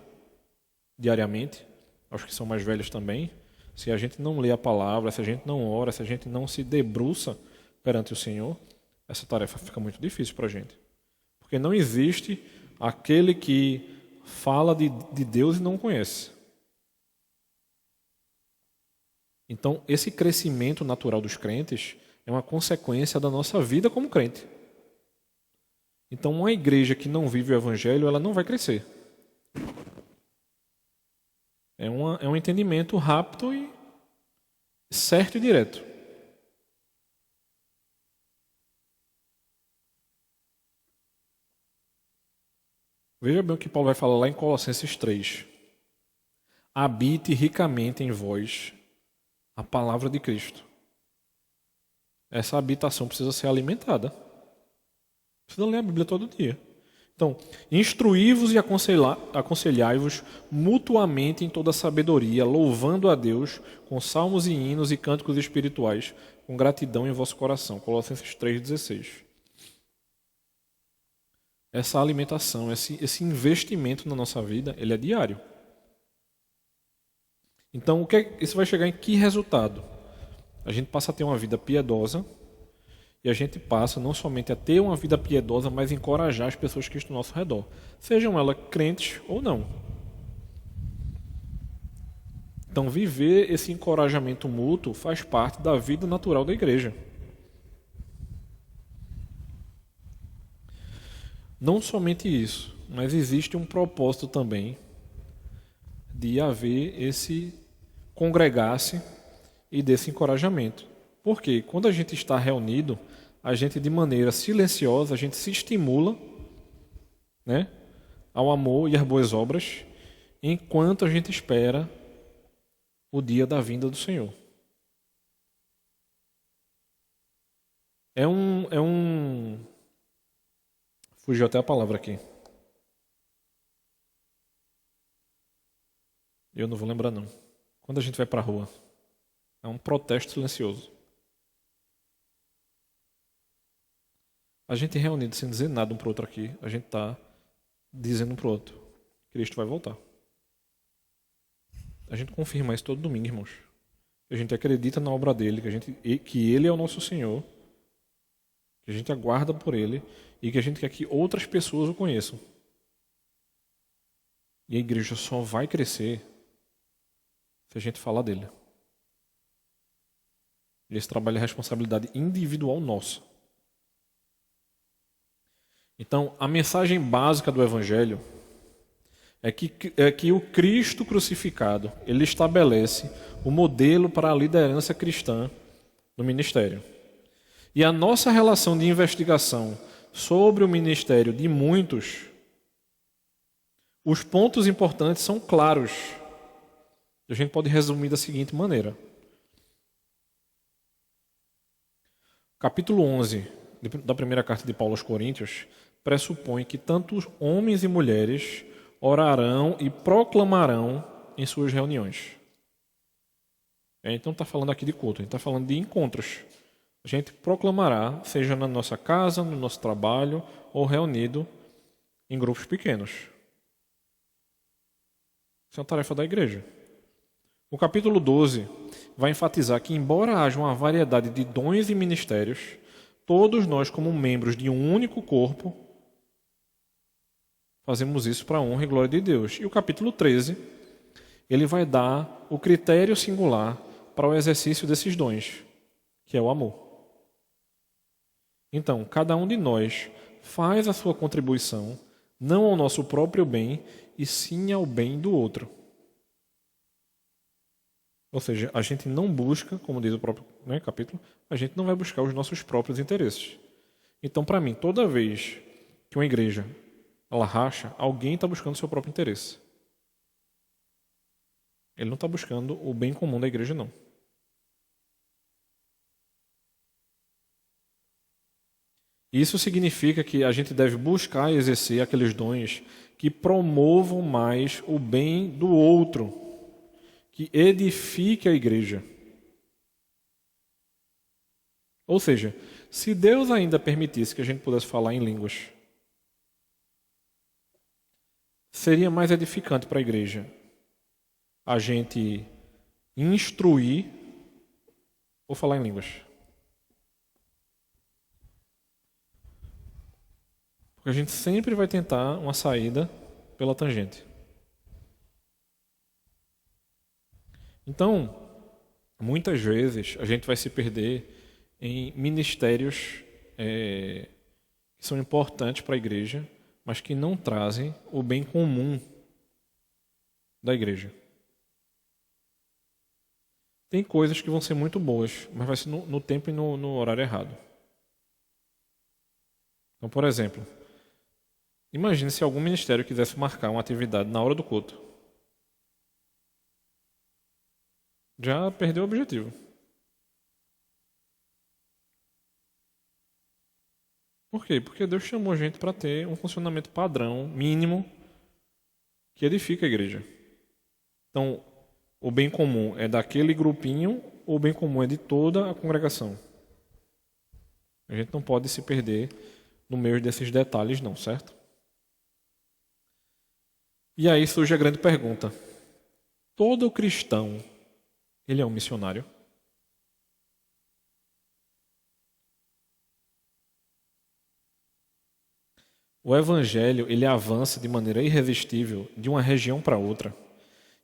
diariamente, aos que são mais velhos também, se a gente não lê a palavra, se a gente não ora, se a gente não se debruça perante o Senhor, essa tarefa fica muito difícil para a gente. Porque não existe aquele que fala de Deus e não conhece. Então, esse crescimento natural dos crentes é uma consequência da nossa vida como crente. Então, uma igreja que não vive o evangelho, ela não vai crescer. É um entendimento rápido e certo e direto. Veja bem o que Paulo vai falar lá em Colossenses 3. Habite ricamente em vós a palavra de Cristo. Essa habitação precisa ser alimentada. Precisa ler a Bíblia todo dia. Então, instruí-vos e aconselhai-vos mutuamente em toda sabedoria, louvando a Deus com salmos e hinos e cânticos espirituais, com gratidão em vosso coração. Colossenses 3,16. Essa alimentação, esse investimento na nossa vida, ele é diário. Então, isso vai chegar em que resultado? A gente passa a ter uma vida piedosa e a gente passa não somente a ter uma vida piedosa, mas encorajar as pessoas que estão ao nosso redor, sejam elas crentes ou não. Então, viver esse encorajamento mútuo faz parte da vida natural da igreja. Não somente isso, mas existe um propósito também de haver esse congregar-se e desse encorajamento. Porque quando a gente está reunido, a gente de maneira silenciosa, a gente se estimula, né, ao amor e às boas obras, enquanto a gente espera o dia da vinda do Senhor. Fugiu até a palavra aqui. Eu não vou lembrar não. Quando a gente vai para a rua, é um protesto silencioso. A gente reunido sem dizer nada um para o outro aqui, a gente está dizendo um para o outro: Cristo vai voltar. A gente confirma isso todo domingo, irmãos. A gente acredita na obra dele, que ele é o nosso Senhor, que a gente aguarda por ele e que a gente quer que outras pessoas o conheçam. E a igreja só vai crescer se a gente falar dele. E esse trabalho é responsabilidade individual nossa. Então, a mensagem básica do Evangelho é que o Cristo crucificado, ele estabelece o modelo para a liderança cristã no ministério. E a nossa relação de investigação sobre o ministério de muitos, os pontos importantes são claros. A gente pode resumir da seguinte maneira. Capítulo 11 da primeira carta de Paulo aos Coríntios pressupõe que tanto homens e mulheres orarão e proclamarão em suas reuniões. Então está falando aqui de culto, a gente está falando de encontros. A gente proclamará, seja na nossa casa, no nosso trabalho, ou reunido em grupos pequenos. Isso é uma tarefa da igreja. O capítulo 12 vai enfatizar que, embora haja uma variedade de dons e ministérios, todos nós, como membros de um único corpo, fazemos isso para a honra e glória de Deus. E o capítulo 13, ele vai dar o critério singular para o exercício desses dons, que é o amor. Então, cada um de nós faz a sua contribuição, não ao nosso próprio bem, e sim ao bem do outro. Ou seja, a gente não busca, como diz o próprio capítulo, a gente não vai buscar os nossos próprios interesses. Então, para mim, toda vez que uma igreja ela racha, alguém está buscando o seu próprio interesse. Ele não está buscando o bem comum da igreja, não. Isso significa que a gente deve buscar e exercer aqueles dons que promovam mais o bem do outro, que edifique a igreja. Ou seja, se Deus ainda permitisse que a gente pudesse falar em línguas, seria mais edificante para a igreja a gente instruir ou falar em línguas. Porque a gente sempre vai tentar uma saída pela tangente. Então, muitas vezes a gente vai se perder em ministérios que são importantes para a igreja, mas que não trazem o bem comum da igreja. Tem coisas que vão ser muito boas, mas vai ser no tempo e no horário errado. Então, por exemplo, Imagine se algum ministério quisesse marcar uma atividade na hora do culto. Já perdeu o objetivo. Por quê? Porque Deus chamou a gente para ter um funcionamento padrão, mínimo, que edifica a igreja. Então, o bem comum é daquele grupinho ou o bem comum é de toda a congregação? A gente não pode se perder no meio desses detalhes não, certo? E aí surge a grande pergunta. Todo cristão, ele é um missionário? O evangelho, ele avança de maneira irresistível de uma região para outra,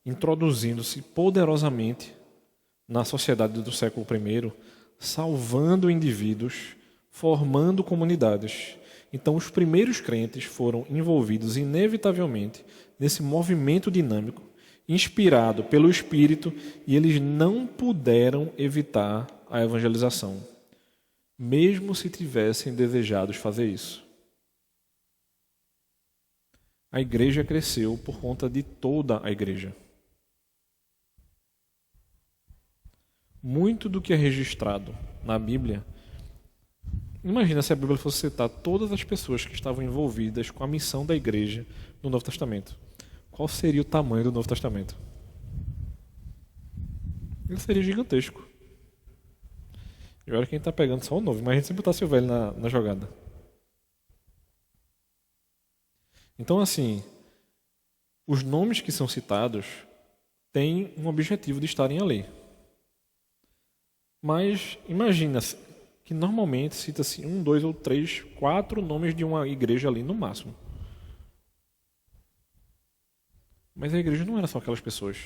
introduzindo-se poderosamente na sociedade do século I, salvando indivíduos, formando comunidades. Então, os primeiros crentes foram envolvidos inevitavelmente nesse movimento dinâmico, inspirado pelo Espírito, e eles não puderam evitar a evangelização, mesmo se tivessem desejado fazer isso. A igreja cresceu por conta de toda a igreja. Muito do que é registrado na Bíblia, imagina se a Bíblia fosse citar todas as pessoas que estavam envolvidas com a missão da igreja no Novo Testamento. Qual seria o tamanho do Novo Testamento? Ele seria gigantesco. E olha quem está pegando só o novo, mas a gente sempre botasse o velho na jogada. Então, assim, os nomes que são citados têm um objetivo de estarem ali. Mas imagina que normalmente cita-se 1, 2 ou 3, 4 nomes de uma igreja ali no máximo. Mas a igreja não era só aquelas pessoas.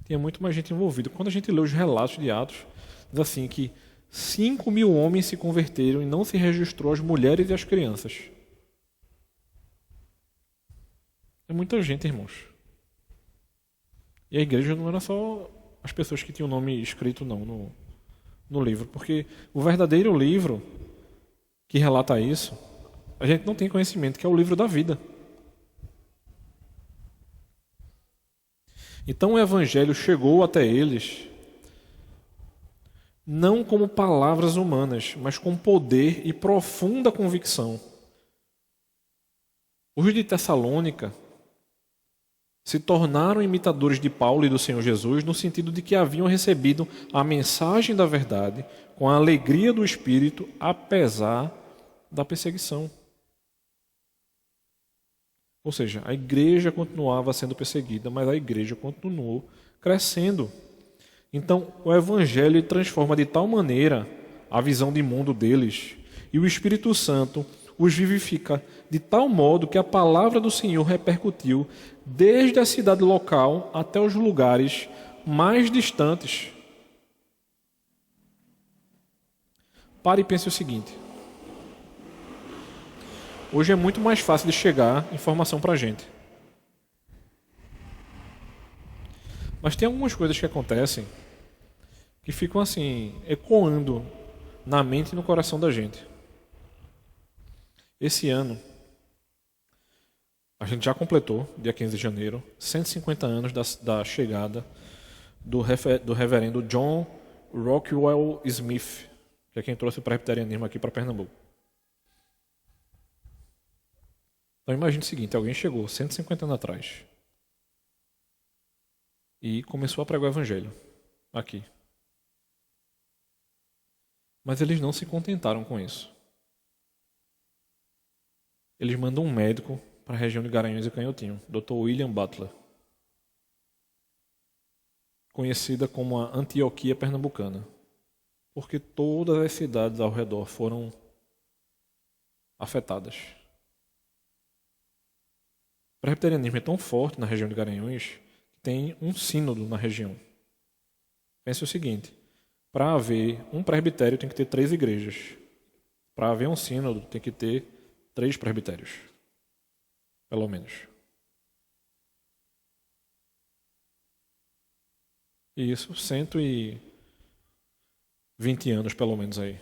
Tinha muito mais gente envolvida. Quando a gente lê os relatos de Atos, diz assim que 5.000 homens se converteram e não se registrou as mulheres e as crianças. É muita gente, irmãos. E a igreja não era só as pessoas que tinham o nome escrito não no livro. Porque o verdadeiro livro que relata isso, a gente não tem conhecimento, que é o livro da vida. Então o evangelho chegou até eles não como palavras humanas, mas com poder e profunda convicção. Os de Tessalônica se tornaram imitadores de Paulo e do Senhor Jesus no sentido de que haviam recebido a mensagem da verdade com a alegria do Espírito, apesar da perseguição. Ou seja, a igreja continuava sendo perseguida, mas a igreja continuou crescendo. Então, o Evangelho transforma de tal maneira a visão de mundo deles, e o Espírito Santo os vivifica de tal modo que a palavra do Senhor repercutiu desde a cidade local até os lugares mais distantes. Pare e pense o seguinte. Hoje é muito mais fácil de chegar informação para a gente. Mas tem algumas coisas que acontecem que ficam assim, ecoando na mente e no coração da gente. Esse ano, a gente já completou, dia 15 de janeiro, 150 anos da chegada do reverendo John Rockwell Smith, que é quem trouxe o presbiterianismo aqui para Pernambuco. Então imagine o seguinte, alguém chegou 150 anos atrás e começou a pregar o evangelho aqui. Mas eles não se contentaram com isso. Eles mandam um médico para a região de Garanhuns e Canhotinho, Dr. William Butler, conhecida como a Antioquia Pernambucana, porque todas as cidades ao redor foram afetadas. O presbiterianismo é tão forte na região de Garanhuns que tem um sínodo na região. Pense o seguinte, para haver um presbitério tem que ter 3 igrejas. Para haver um sínodo tem que ter 3 presbitérios, pelo menos. E isso, 120 anos pelo menos aí.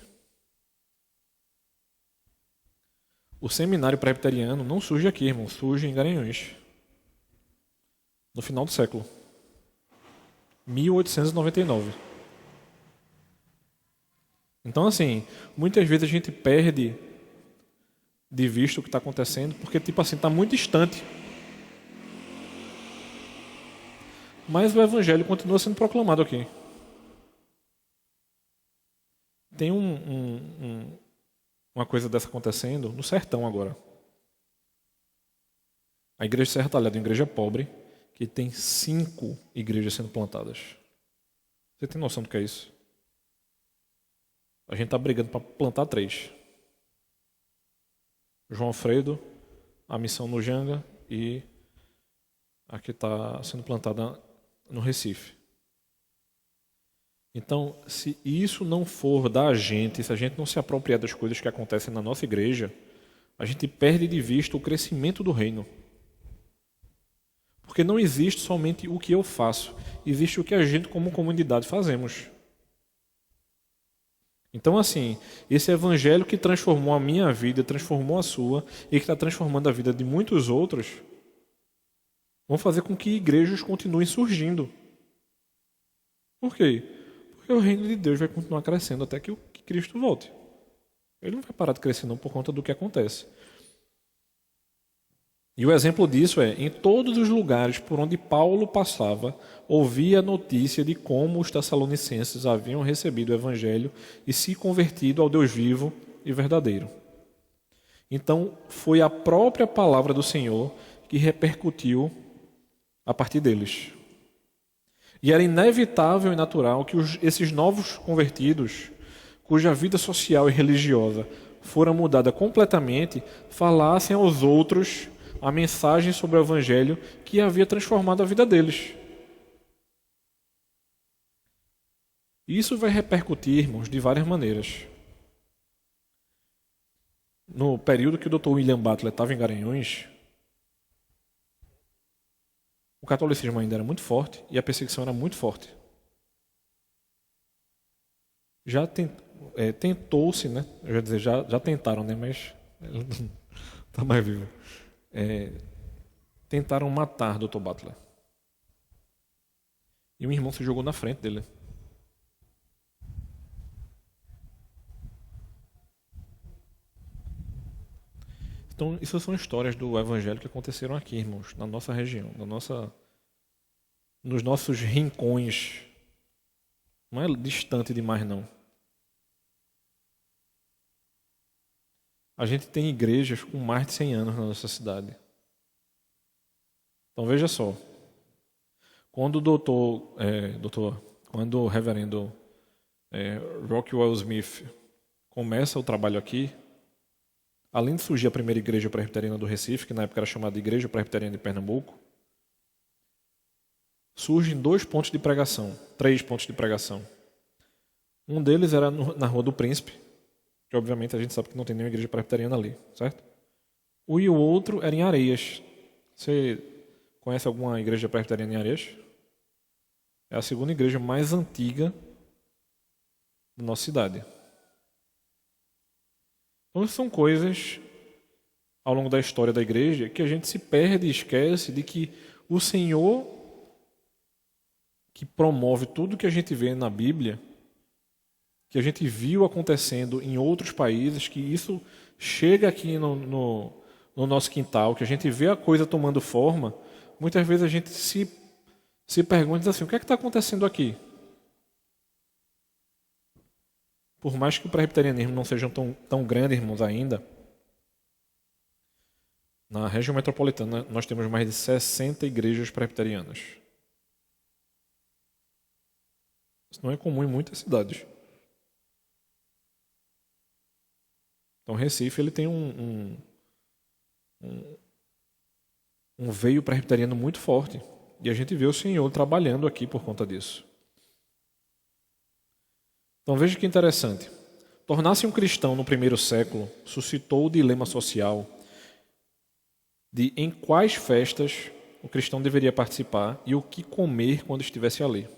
O seminário presbiteriano não surge aqui, irmão, surge em Garanhuns, no final do século, 1899. Então, assim, muitas vezes a gente perde de vista o que está acontecendo, porque, tipo assim, está muito distante. Mas o evangelho continua sendo proclamado aqui. Tem uma coisa dessa acontecendo no sertão agora. A igreja Serra Talhada é uma igreja pobre, que tem 5 igrejas sendo plantadas. Você tem noção do que é isso? A gente está brigando para plantar 3. João Alfredo, a missão no Janga e a que está sendo plantada no Recife. Então, se isso não for da gente, se a gente não se apropriar das coisas que acontecem na nossa igreja, a gente perde de vista o crescimento do reino. Porque não existe somente o que eu faço, existe o que a gente como comunidade fazemos. Então, assim, esse evangelho que transformou a minha vida, transformou a sua e que está transformando a vida de muitos outros, vão fazer com que igrejas continuem surgindo. Por quê? Porque o reino de Deus vai continuar crescendo até que Cristo volte. Ele não vai parar de crescer não por conta do que acontece. E o exemplo disso é, em todos os lugares por onde Paulo passava, ouvia a notícia de como os tessalonicenses haviam recebido o evangelho e se convertido ao Deus vivo e verdadeiro. Então, foi a própria palavra do Senhor que repercutiu a partir deles. E era inevitável e natural que esses novos convertidos, cuja vida social e religiosa fora mudada completamente, falassem aos outros a mensagem sobre o evangelho que havia transformado a vida deles. Isso vai repercutir, irmãos, de várias maneiras. No período que o Dr. William Butler estava em Garanhuns, o catolicismo ainda era muito forte e a perseguição era muito forte. Já tentou-se, né? Eu ia dizer, já tentaram, né? Mas ele não está mais vivo. Tentaram matar Dr. Butler. E um irmão se jogou na frente dele. Então, isso são histórias do evangelho que aconteceram aqui, irmãos, na nossa região, nos nossos rincões. Não é distante demais, não. A gente tem igrejas com mais de 100 anos na nossa cidade. Então, veja só. Quando quando o reverendo Rockwell Smith começa o trabalho aqui, além de surgir a primeira igreja presbiteriana do Recife, que na época era chamada Igreja Presbiteriana de Pernambuco, surgem 3 pontos de pregação. Um deles era na Rua do Príncipe, que obviamente a gente sabe que não tem nenhuma igreja presbiteriana ali, certo? E o outro era em Areias. Você conhece alguma igreja presbiteriana em Areias? É a segunda igreja mais antiga da nossa cidade. Então, são coisas ao longo da história da igreja que a gente se perde e esquece de que o Senhor, que promove tudo que a gente vê na Bíblia, que a gente viu acontecendo em outros países, que isso chega aqui no nosso quintal, que a gente vê a coisa tomando forma, muitas vezes a gente se pergunta assim, o que é que está acontecendo aqui? Por mais que o presbiterianismo não seja tão grande, irmãos, ainda, na região metropolitana nós temos mais de 60 igrejas presbiterianas. Isso não é comum em muitas cidades. Então, Recife ele tem um veio presbiteriano muito forte. E a gente vê o Senhor trabalhando aqui por conta disso. Então, veja que interessante. Tornar-se um cristão no primeiro século suscitou o dilema social de em quais festas o cristão deveria participar e o que comer quando estivesse ali.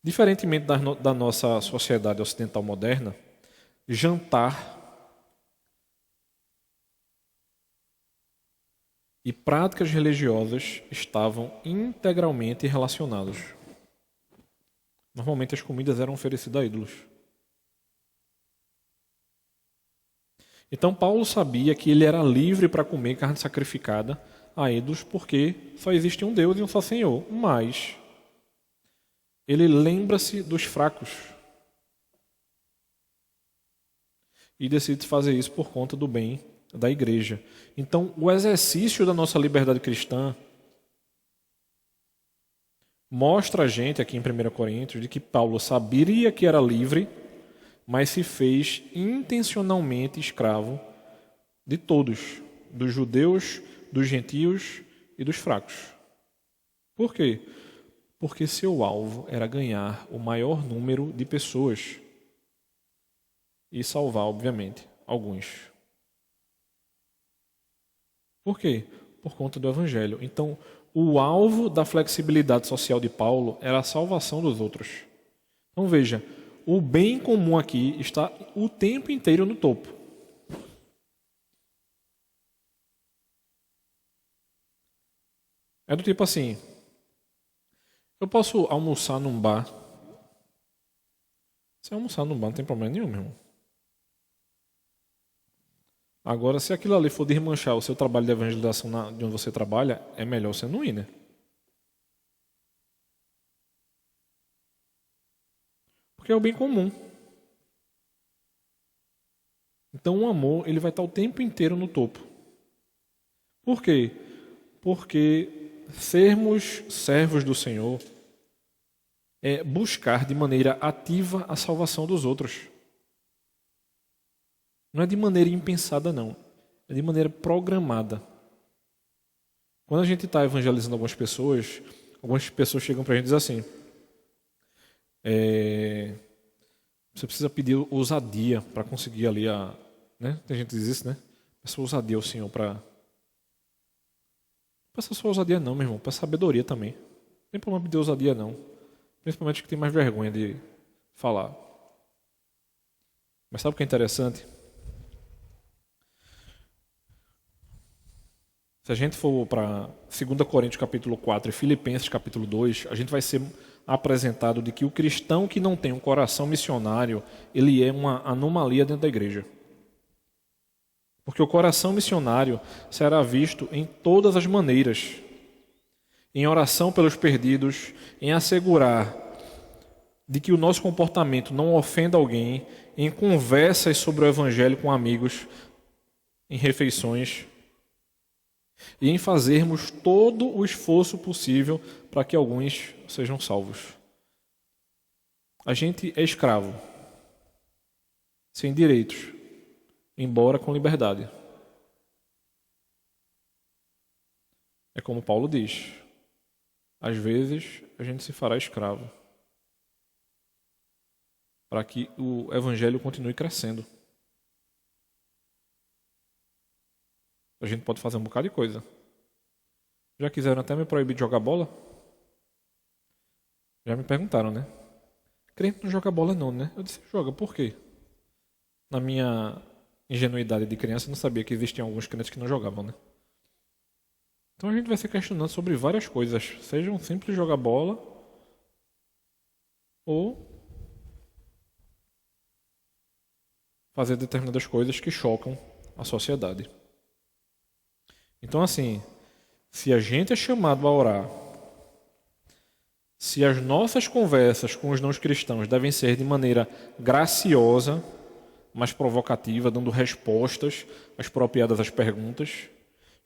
Diferentemente da nossa sociedade ocidental moderna, jantar e práticas religiosas estavam integralmente relacionados. Normalmente as comidas eram oferecidas a ídolos. Então Paulo sabia que ele era livre para comer carne sacrificada a ídolos porque só existe um Deus e um só Senhor. Mas ele lembra-se dos fracos e decide fazer isso por conta do bem da igreja. Então, o exercício da nossa liberdade cristã mostra a gente aqui em 1 Coríntios de que Paulo sabia que era livre, mas se fez intencionalmente escravo de todos, dos judeus, dos gentios e dos fracos. Por quê? Porque seu alvo era ganhar o maior número de pessoas e salvar, obviamente, alguns. Por quê? Por conta do Evangelho. Então, o alvo da flexibilidade social de Paulo era a salvação dos outros. Então, veja, o bem comum aqui está o tempo inteiro no topo. É do tipo assim, eu posso almoçar num bar. Se almoçar num bar não tem problema nenhum, meu irmão. Agora, se aquilo ali for desmanchar o seu trabalho de evangelização de onde você trabalha, é melhor você não ir, né? Porque é o bem comum. Então, o amor ele vai estar o tempo inteiro no topo. Por quê? Porque sermos servos do Senhor é buscar de maneira ativa a salvação dos outros. Não é de maneira impensada, não. É de maneira programada. Quando a gente está evangelizando algumas pessoas chegam para a gente e dizem assim, você precisa pedir ousadia para conseguir ali a... Né? Tem gente que diz isso, né? Peça ousadia ao Senhor para... Não peça só ousadia não, meu irmão. Peça sabedoria também. Não tem problema pedir ousadia não. Principalmente que tem mais vergonha de falar. Mas sabe o que é interessante? Se a gente for para 2 Coríntios capítulo 4 e Filipenses capítulo 2, a gente vai ser apresentado de que o cristão que não tem um coração missionário, ele é uma anomalia dentro da igreja. Porque o coração missionário será visto em todas as maneiras. Em oração pelos perdidos, em assegurar de que o nosso comportamento não ofenda alguém, em conversas sobre o evangelho com amigos, em refeições, e em fazermos todo o esforço possível para que alguns sejam salvos. A gente é escravo, sem direitos, embora com liberdade. É como Paulo diz, às vezes a gente se fará escravo para que o evangelho continue crescendo. A gente pode fazer um bocado de coisa. Já quiseram até me proibir de jogar bola? Já me perguntaram, né? Crente não joga bola não, né? Eu disse, joga, por quê? Na minha ingenuidade de criança, eu não sabia que existiam alguns crentes que não jogavam, né? Então a gente vai se questionando sobre várias coisas. Seja um simples jogar bola ou fazer determinadas coisas que chocam a sociedade. Então, assim, se a gente é chamado a orar, se as nossas conversas com os não cristãos devem ser de maneira graciosa, mas provocativa, dando respostas apropriadas às perguntas,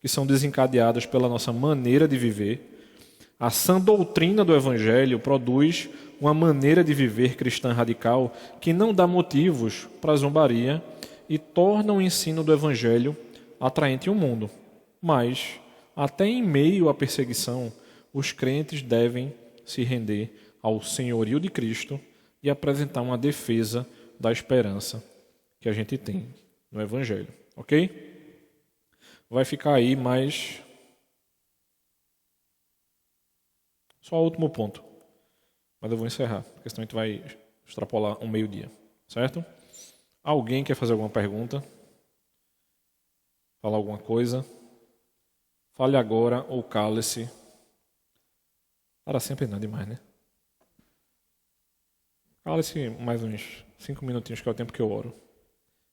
que são desencadeadas pela nossa maneira de viver, a sã doutrina do Evangelho produz uma maneira de viver cristã radical que não dá motivos para zombaria e torna o ensino do Evangelho atraente ao mundo. Mas, até em meio à perseguição, os crentes devem se render ao senhorio de Cristo e apresentar uma defesa da esperança que a gente tem no Evangelho. Ok? Vai ficar aí, mas... Só o último ponto. Mas eu vou encerrar, porque senão a gente vai extrapolar um meio-dia. Certo? Alguém quer fazer alguma pergunta? Falar alguma coisa? fale agora ou cale-se. Para sempre não é demais, né? Cale-se mais uns 5 minutinhos, que é o tempo que eu oro.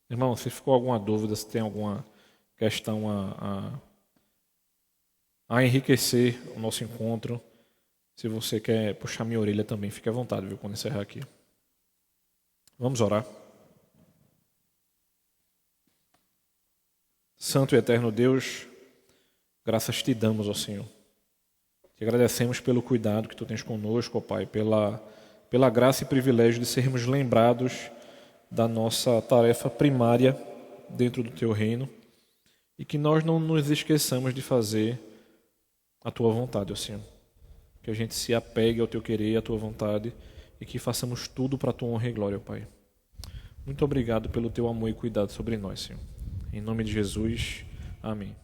Irmão, se ficou alguma dúvida, se tem alguma questão a enriquecer o nosso encontro, se você quer puxar minha orelha também, fique à vontade, viu, quando encerrar aqui. Vamos orar. Santo e eterno Deus, graças te damos, ó Senhor. Te agradecemos pelo cuidado que tu tens conosco, ó Pai, pela graça e privilégio de sermos lembrados da nossa tarefa primária dentro do teu reino e que nós não nos esqueçamos de fazer a tua vontade, ó Senhor. Que a gente se apegue ao teu querer, à tua vontade e que façamos tudo para a tua honra e glória, ó Pai. Muito obrigado pelo teu amor e cuidado sobre nós, Senhor. Em nome de Jesus, amém.